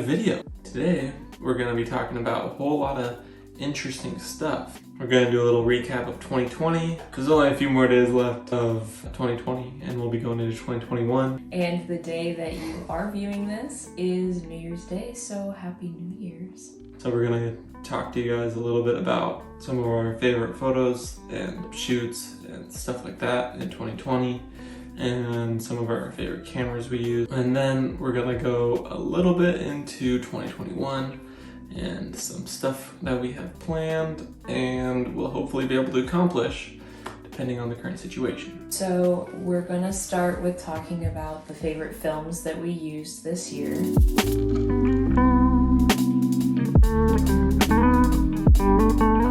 another video. Today, we're gonna be talking about a whole lot of interesting stuff. We're gonna do a little recap of 2020, because there's only a few more days left of 2020, and we'll be going into 2021. And the day that you are viewing this is New Year's Day, so Happy New Year's. So we're gonna talk to you guys a little bit about some of our favorite photos and shoots and stuff like that in 2020, and some of our favorite cameras we use. And then we're gonna go a little bit into 2021 and some stuff that we have planned and we'll hopefully be able to accomplish depending on the current situation. So we're gonna start with talking about the favorite films that we used this year.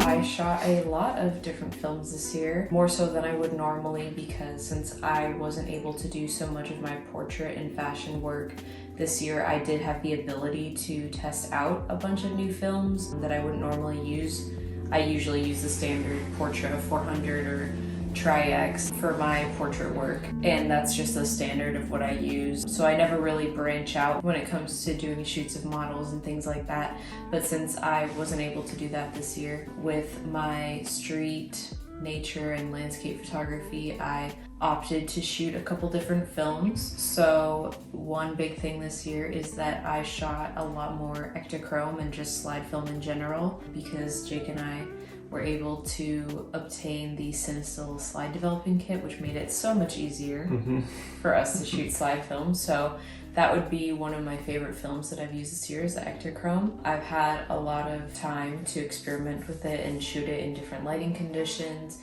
I shot a lot of different films this year, more so than I would normally, because since I wasn't able to do so much of my portrait and fashion work this year, I did have the ability to test out a bunch of new films that I wouldn't normally use. I usually use the standard Portra 400 or Tri-X for my portrait work, and that's just the standard of what I use. So I never really branch out when it comes to doing shoots of models and things like that. But since I wasn't able to do that this year with my street, nature, and landscape photography, I opted to shoot a couple different films. So one big thing this year is that I shot a lot more Ectochrome and just slide film in general, because Jake and I were able to obtain the Cinestill slide developing kit, which made it so much easier for us to shoot slide film. So that would be one of my favorite films that I've used this year, is the Ectochrome. I've had a lot of time to experiment with it and shoot it in different lighting conditions,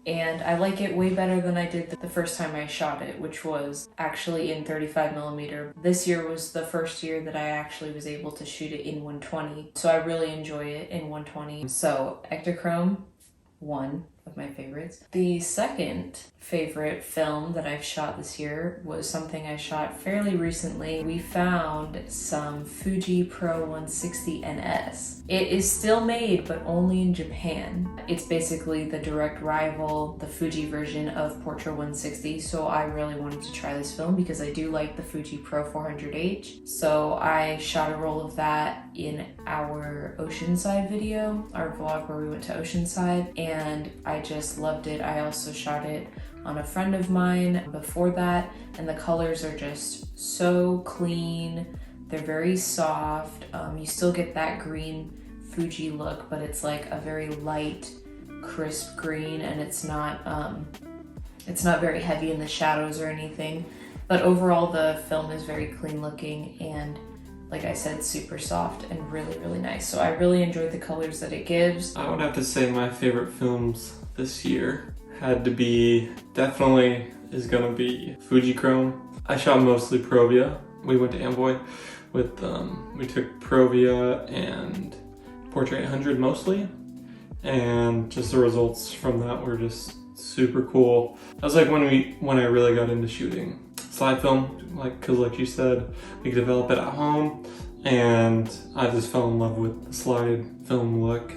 and I like it way better than I did the first time I shot it, which was actually in 35mm. This year was the first year that I actually was able to shoot it in 120, so I really enjoy it in 120. So Ectochrome, one of my favorites. The second favorite film that I've shot this year was something I shot fairly recently. We found some Fuji Pro 160 NS. It is still made, but only in Japan. It's basically the direct rival, the Fuji version of Portra 160, so I really wanted to try this film because I do like the Fuji Pro 400H. So I shot a roll of that in our Oceanside video, our vlog where we went to Oceanside, and I just loved it. I also shot it on a friend of mine before that, and the colors are just so clean. They're very soft. You still get that green Fuji look, but it's like a very light, crisp green, and it's not very heavy in the shadows or anything. But overall, the film is very clean looking and, like I said, super soft and really, really nice. So I really enjoyed the colors that it gives. I would have to say my favorite films this year had to be, definitely is gonna be Fujichrome. I shot mostly Provia. We went to Amboy with, we took Provia and Portra 800 mostly, and just the results from that were just super cool. That was like when I really got into shooting slide film, cause like you said, we could develop it at home, and I just fell in love with the slide film look.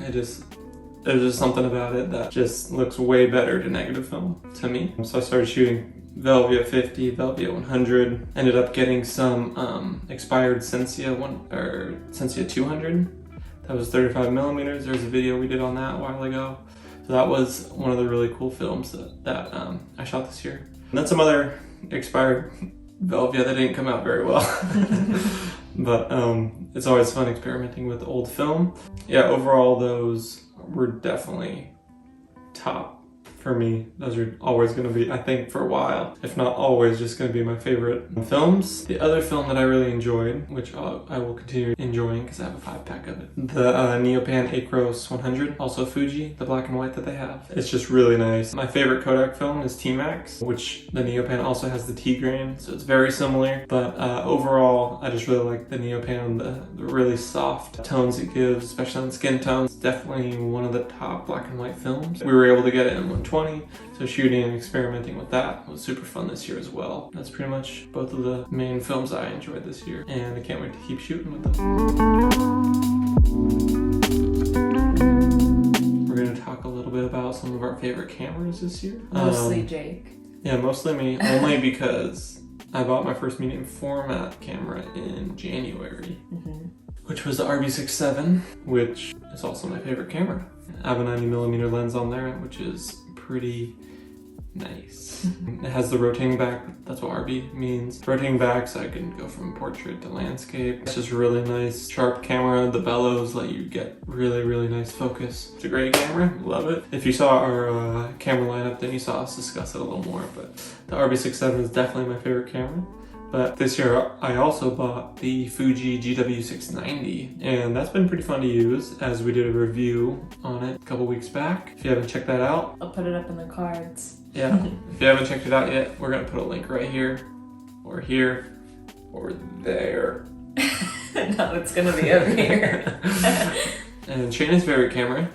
There's just something about it that just looks way better to negative film to me. So I started shooting Velvia 50, Velvia 100, ended up getting some expired Sensia 200. That was 35mm. There's a video we did on that a while ago. So that was one of the really cool films that I shot this year. And then some other expired Velvia that didn't come out very well. But it's always fun experimenting with old film. Yeah, overall those were definitely top for me. Those are always going to be, I think for a while, if not always, just going to be my favorite films. The other film that I really enjoyed, which I will continue enjoying because I have a 5-pack of it, the Neopan Acros 100, also Fuji, the black and white that they have. It's just really nice. My favorite Kodak film is T-Max, which the Neopan also has the T-grain, so it's very similar. But overall, I just really like the Neopan, the really soft tones it gives, especially on skin tones. It's definitely one of the top black and white films. We were able to get it in 120, so shooting and experimenting with that was super fun this year as well. That's pretty much both of the main films I enjoyed this year, and I can't wait to keep shooting with them. We're going to talk a little bit about some of our favorite cameras this year. Mostly Jake. Yeah, mostly me, only because I bought my first medium format camera in January, which was the RB67, which is also my favorite camera. I have a 90mm lens on there, which is pretty nice. It has the rotating back, that's what RB means. Rotating back so I can go from portrait to landscape. It's just really nice, sharp camera. The bellows let you get really nice focus. It's a great camera, love it. If you saw our camera lineup, then you saw us discuss it a little more, but the RB67 is definitely my favorite camera. But this year I also bought the Fuji Gw690, and that's been pretty fun to use, as we did a review on it a couple weeks back. If you haven't checked that out, I'll put it up in the cards. Yeah, if you haven't checked it out yet, we're gonna put a link right here, or there. No, it's gonna be over here. And Shayna's favorite camera.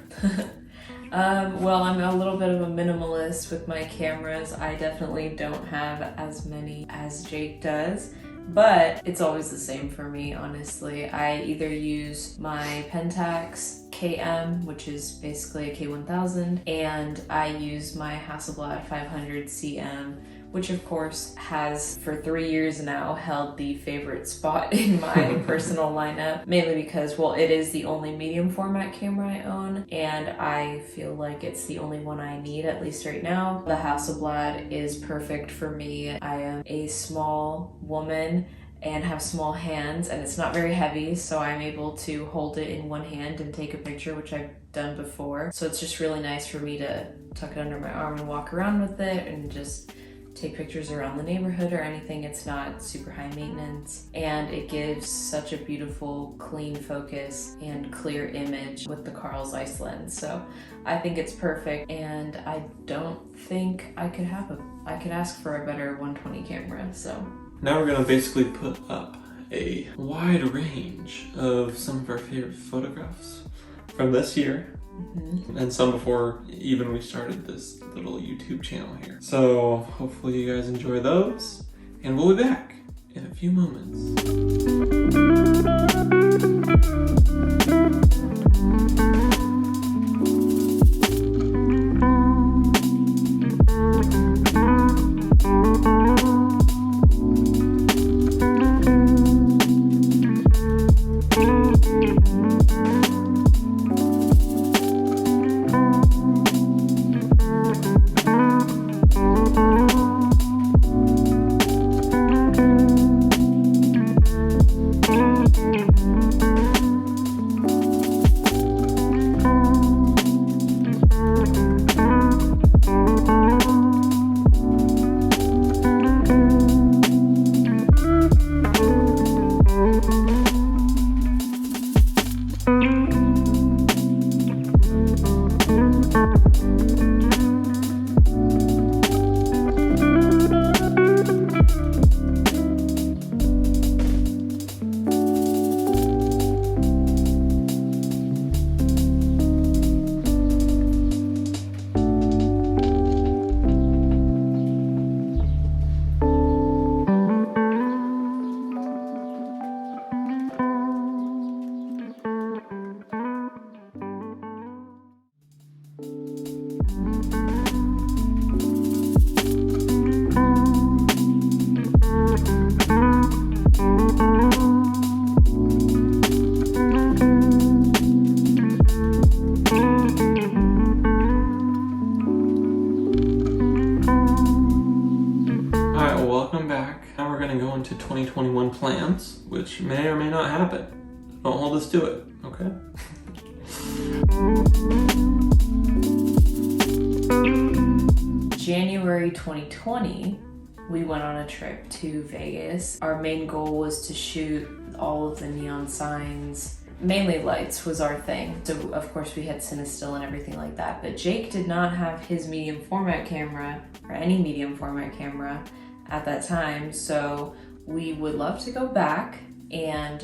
Well, I'm a little bit of a minimalist with my cameras. I definitely don't have as many as Jake does, but it's always the same for me, honestly. I either use my Pentax KM, which is basically a K1000, and I use my Hasselblad 500 CM, which of course has for 3 years now held the favorite spot in my personal lineup, mainly because, well, it is the only medium format camera I own, and I feel like it's the only one I need, at least right now. The Hasselblad is perfect for me. I am a small woman and have small hands, and it's not very heavy, so I'm able to hold it in one hand and take a picture, which I've done before. So it's just really nice for me to tuck it under my arm and walk around with it and just take pictures around the neighborhood or anything. It's not super high maintenance, and it gives such a beautiful clean focus and clear image with the Carl Zeiss lens. So I think it's perfect, and I don't think I could ask for a better 120 camera. So now we're gonna basically put up a wide range of some of our favorite photographs from this year. And some before even we started this little YouTube channel here. So hopefully you guys enjoy those, and we'll be back in a few moments. Going to go into 2021 plans, which may or may not happen. Don't hold us to it, okay? January 2020, we went on a trip to Vegas. Our main goal was to shoot all of the neon signs. Mainly lights was our thing. So of course we had Cinestill and everything like that, but Jake did not have his medium format camera, or any medium format camera, at that time, so we would love to go back and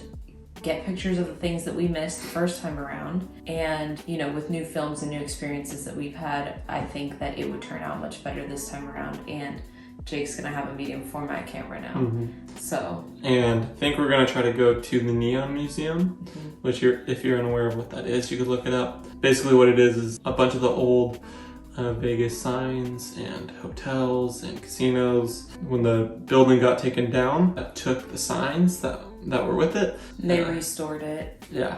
get pictures of the things that we missed the first time around. And you know, with new films and new experiences that we've had, I think that it would turn out much better this time around, and Jake's gonna have a medium format camera now. So, and I think we're gonna try to go to the Neon Museum, which if you're unaware of what that is, you could look it up. Basically what it is a bunch of the old Vegas signs and hotels and casinos. When the building got taken down, I took the signs that were with it. They restored it. Yeah.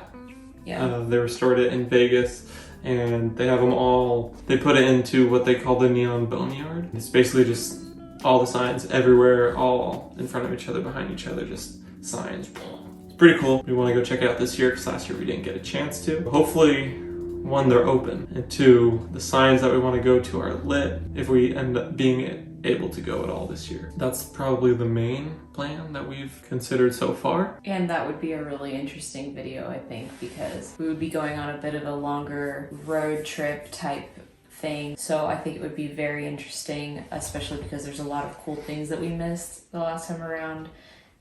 Yeah. They restored it in Vegas, and they have them all, they put it into what they call the neon boneyard. It's basically just all the signs everywhere, all in front of each other, behind each other, just signs. It's pretty cool. We want to go check it out this year because last year we didn't get a chance to. Hopefully, one, they're open, and two, the signs that we want to go to are lit if we end up being able to go at all this year. That's probably the main plan that we've considered so far. And that would be a really interesting video, I think, because we would be going on a bit of a longer road trip type thing. So I think it would be very interesting, especially because there's a lot of cool things that we missed the last time around.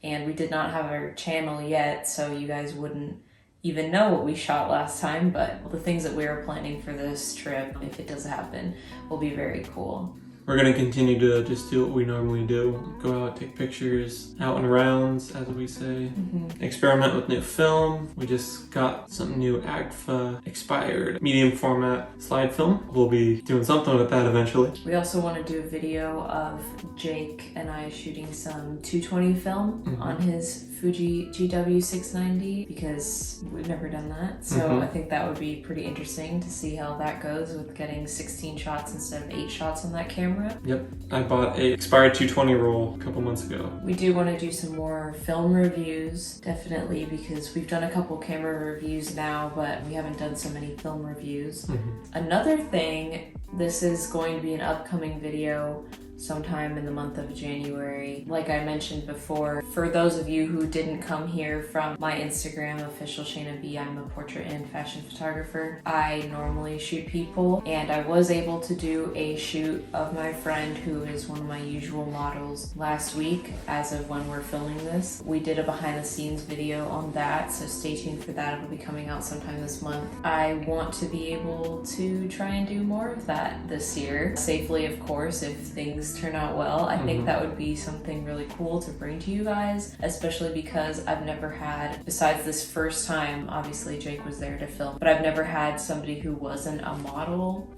And we did not have our channel yet, so you guys wouldn't even know what we shot last time, but the things that we are planning for this trip, if it does happen, will be very cool. We're gonna continue to just do what we normally do. Go out, take pictures, out and arounds, as we say. Experiment with new film. We just got some new AGFA expired medium format slide film. We'll be doing something with that eventually. We also want to do a video of Jake and I shooting some 220 film on his Fuji Gw690 because we've never done that. So I think that would be pretty interesting to see how that goes with getting 16 shots instead of 8 shots on that camera. Yep, I bought a expired 220 roll a couple months ago. We do want to do some more film reviews, definitely, because we've done a couple camera reviews now, but we haven't done so many film reviews. Another thing, this is going to be an upcoming video sometime in the month of January. Like I mentioned before, for those of you who didn't come here from my Instagram, official Shayna B, I'm a portrait and fashion photographer. I normally shoot people, and I was able to do a shoot of my friend who is one of my usual models last week as of when we're filming this. We did a behind the scenes video on that, so stay tuned for that. It'll be coming out sometime this month. I want to be able to try and do more of that this year, safely of course, if things turn out well. I think that would be something really cool to bring to you guys, especially because I've never had, besides this first time, obviously Jake was there to film, but I've never had somebody who wasn't a model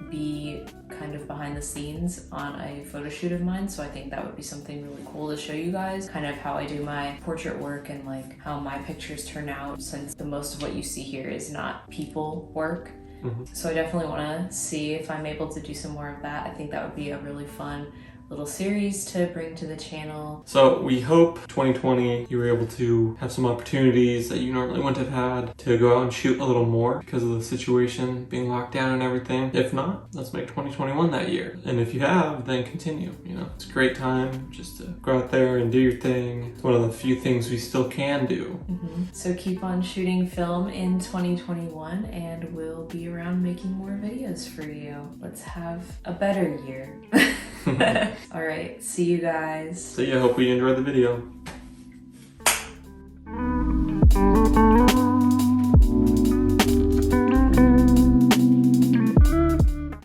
be kind of behind the scenes on a photo shoot of mine. So I think that would be something really cool to show you guys, kind of how I do my portrait work and like how my pictures turn out, since the most of what you see here is not people work. So I definitely want to see if I'm able to do some more of that. I think that would be a really fun little series to bring to the channel. So we hope 2020 you were able to have some opportunities that you normally wouldn't have had to go out and shoot a little more because of the situation being locked down and everything. If not, let's make 2021 that year. And if you have, then continue. You know, it's a great time just to go out there and do your thing. It's one of the few things we still can do. So keep on shooting film in 2021 and we'll be around making more videos for you. Let's have a better year. All right, see you guys. So yeah, hope you enjoyed the video.